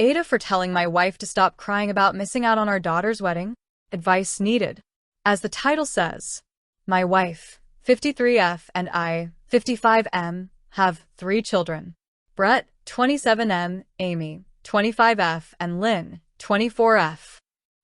AITAH for telling my wife to stop crying about missing out on our daughter's wedding. Advice needed. As the title says, my wife, 53F, and I, 55M, have 3 children. Brett, 27M, Amy, 25F, and Lynn, 24F.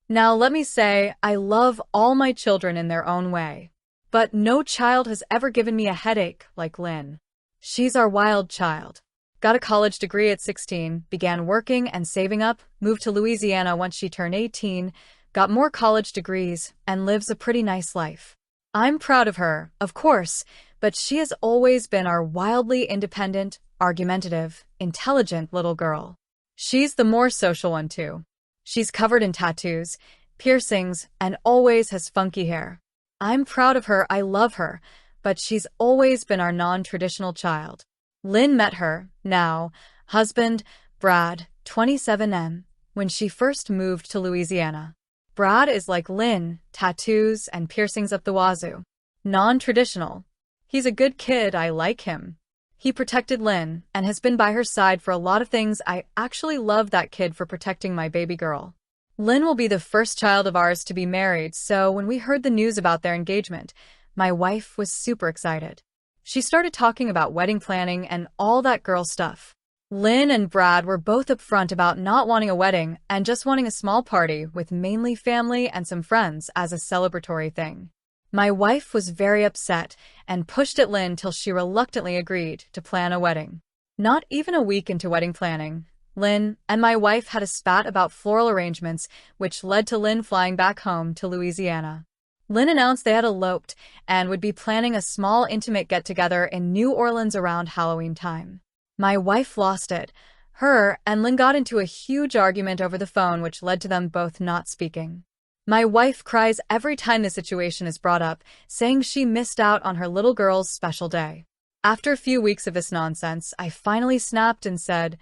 Now let me say, I love all my children in their own way. But no child has ever given me a headache like Lynn. She's our wild child. Got a college degree at 16, began working and saving up, moved to Louisiana once she turned 18, got more college degrees, and lives a pretty nice life. I'm proud of her, of course, but she has always been our wildly independent, argumentative, intelligent little girl. She's the more social one too. She's covered in tattoos, piercings, and always has funky hair. I'm proud of her, I love her, but she's always been our non-traditional child. Lynn met her, now, husband, Brad, 27M, when she first moved to Louisiana. Brad is like Lynn, tattoos and piercings up the wazoo. Non-traditional. He's a good kid, I like him. He protected Lynn and has been by her side for a lot of things. I actually love that kid for protecting my baby girl. Lynn will be the first child of ours to be married, so when we heard the news about their engagement, my wife was super excited. She started talking about wedding planning and all that girl stuff. Lynn and Brad were both upfront about not wanting a wedding and just wanting a small party with mainly family and some friends as a celebratory thing. My wife was very upset and pushed at Lynn till she reluctantly agreed to plan a wedding. Not even a week into wedding planning, Lynn and my wife had a spat about floral arrangements, which led to Lynn flying back home to Louisiana. Lynn announced they had eloped and would be planning a small intimate get-together in New Orleans around Halloween time. My wife lost it. Her and Lynn got into a huge argument over the phone, which led to them both not speaking. My wife cries every time the situation is brought up, saying she missed out on her little girl's special day. After a few weeks of this nonsense, I finally snapped and said,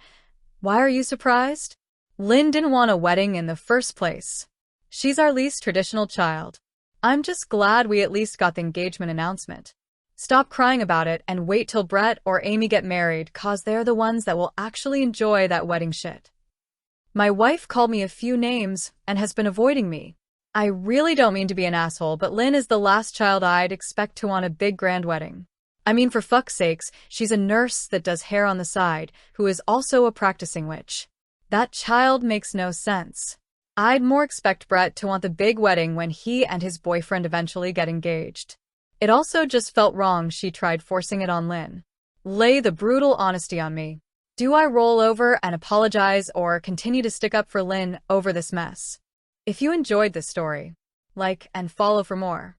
"Why are you surprised? Lynn didn't want a wedding in the first place. She's our least traditional child. I'm just glad we at least got the engagement announcement. Stop crying about it and wait till Brett or Amy get married, cause they're the ones that will actually enjoy that wedding shit." My wife called me a few names and has been avoiding me. I really don't mean to be an asshole, but Lynn is the last child I'd expect to want a big grand wedding. I mean, for fuck's sakes, she's a nurse that does hair on the side, who is also a practicing witch. That child makes no sense. I'd more expect Brett to want the big wedding when he and his boyfriend eventually get engaged. It also just felt wrong she tried forcing it on Lynn. Lay the brutal honesty on me. Do I roll over and apologize or continue to stick up for Lynn over this mess? If you enjoyed this story, like and follow for more.